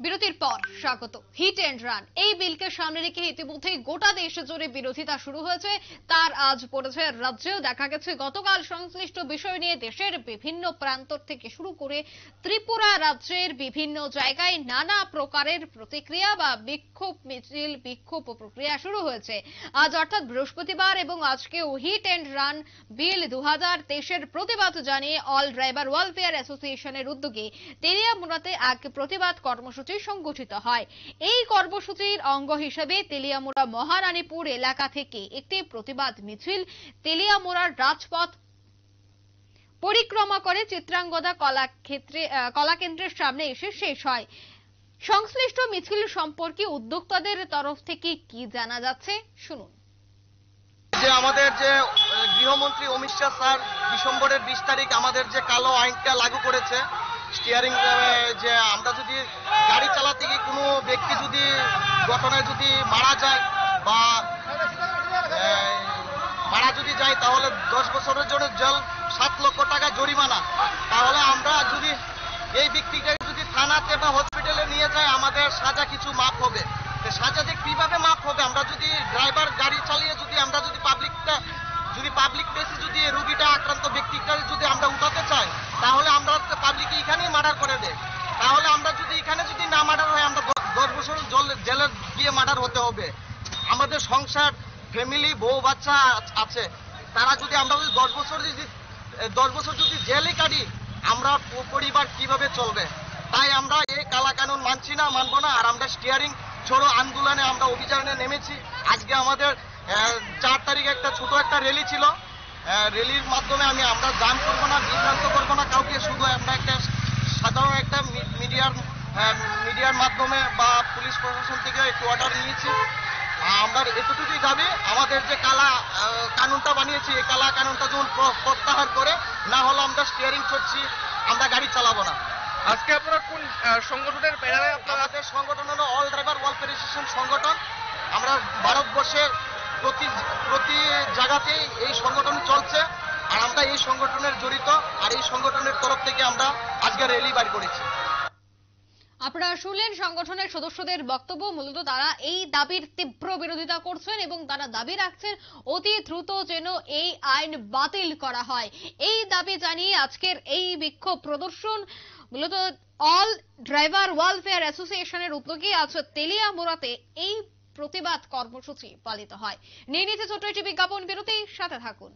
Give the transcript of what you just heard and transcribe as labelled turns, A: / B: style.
A: বিরতির পর স্বাগত। হিট এন্ড রান এই বিলকে সামনে রেখে ইতিমধ্যেই গোটা দেশ জুড়ে বিরোধিতা শুরু হয়েছে। তার আজ পড়েছে রাজ্যেও। দেখা গেছে গতকাল সংশ্লিষ্ট বিষয় নিয়ে দেশের বিভিন্ন প্রান্ত থেকে শুরু করে ত্রিপুরা রাজ্যের বিভিন্ন জায়গায় নানা প্রকারের প্রতিক্রিয়া বা বিক্ষোভ মিছিল, বিক্ষোভ প্রক্রিয়া শুরু হয়েছে। আজ অর্থাৎ বৃহস্পতিবার এবং আজকেও হিট এন্ড রান বিল 2023-এর প্রতিবাদ জানিয়ে অল ড্রাইভার ওয়েলফেয়ার অ্যাসোসিয়েশনের উদ্যোগে তেলিয়ামুড়াতে এক প্রতিবাদ কর্মসূচি সংগঠিত হয়। এই কর্মসূচির অঙ্গ হিসেবে তেলিয়ামুড়া মহারানীপুর এলাকা থেকে একটি প্রতিবাদ মিছিল তেলিয়ামুড়ার রাজপথ পরিক্রমা করে চিত্রাঙ্গদা কলাকেন্দ্রের সামনে এসে শেষ হয়। সংশ্লিষ্ট মিছিল সম্পর্কে উদ্যোক্তাদের তরফ থেকে কি জানা যাচ্ছে শুনুন।
B: যে আমাদের যে গৃহমন্ত্রী অমিত শাহ স্যার ডিসেম্বরের 20 তারিখ আমাদের যে কালো আইনটা লাগু করেছে, স্টিয়ারিং, যে আমরা যদি গাড়ি চালাতে গিয়ে কোনো ব্যক্তি যদি ঘটনায় যদি মারা যায় বা মারা যদি যায় তাহলে 10 বছরের জন্য জেল, 7 লক্ষ টাকা জরিমানা। তাহলে আমরা যদি এই ব্যক্তিটাকে যদি থানাতে বা হসপিটালে নিয়ে যায় আমাদের সাজা কিছু মাফ হবে। সাজা যে কিভাবে মাফ হবে? আমরা যদি ড্রাইভার গাড়ি চালিয়ে যদি আমরা যদি পাবলিক প্লেসে যদি রোগীটা আক্রান্ত ব্যক্তিটা যদি আমরা উঠাতে চাই তাহলে আমরা পাবলিক এখানেই মার্ডার করে দেয়। তাহলে আমরা যদি এখানে যদি না মার্ডার হয় আমরা 10 বছর জেলে গিয়ে মার্ডার হতে হবে। আমাদের সংসার, ফ্যামিলি, বউ বাচ্চা আছে, তারা যদি আমরা 10 বছর যদি জেলে কাটি আমরা পরিবার কিভাবে চলবে? তাই আমরা এই কালা কানুন মানছি না, মানবো না। আর আমরা স্টিয়ারিং ছোড়ো আন্দোলনে আমরা অভিযানে নেমেছি। আজকে আমাদের 4 তারিখ ছোট একটা র্যালি ছিল। র্যালির মাধ্যমে আমরা জাম করবো না, বিভ্রান্ত করবো না কাউকে। শুধু আমরা একটা সাধারণ একটা মিডিয়ার মাধ্যমে বা পুলিশ প্রশাসন থেকে একটু অর্ডার নিয়েছি। আমরা এতটুকুই দাবি, আমাদের যে কালা কানুনটা বানিয়েছি এই কালা কানুনটা যখন প্রত্যাহার করে না হলে আমরা স্টিয়ারিং করছি, আমরা গাড়ি চালাবো না।
C: আজকে আপনারা কোন সংগঠনের ব্যানারে?
B: আমাদের সংগঠন হলো অল ড্রাইভার ওয়েলফেয়ার অ্যাসোসিয়েশন সংগঠন। আমরা ভারতবর্ষের প্রতি জায়গাতেই এই সংগঠন চলছে আর আমরা এই সংগঠনের জড়িত। আর এই সংগঠনের তরফ থেকে আমরা আজকে র্যালি বাইর করেছি।
A: আপনারা শুনলেন সংগঠনের সদস্যদের বক্তব্য। মূলত তারা এই দাবির তীব্র বিরোধিতা করছেন এবং তারা দাবি রাখছেন অতি দ্রুত যেন এই আইন বাতিল করা হয়। এই দাবি জানিয়ে আজকের এই বিক্ষোভ প্রদর্শন মূলত অল ড্রাইভার ওয়েলফেয়ার অ্যাসোসিয়েশনের উদ্যোগে আজ তেলিয়ামুড়াতে এই প্রতিবাদ কর্মসূচি পালিত হয়। নিয়ে নিতে ছোট্ট একটি বিজ্ঞাপন বিরতি, সাথে থাকুন।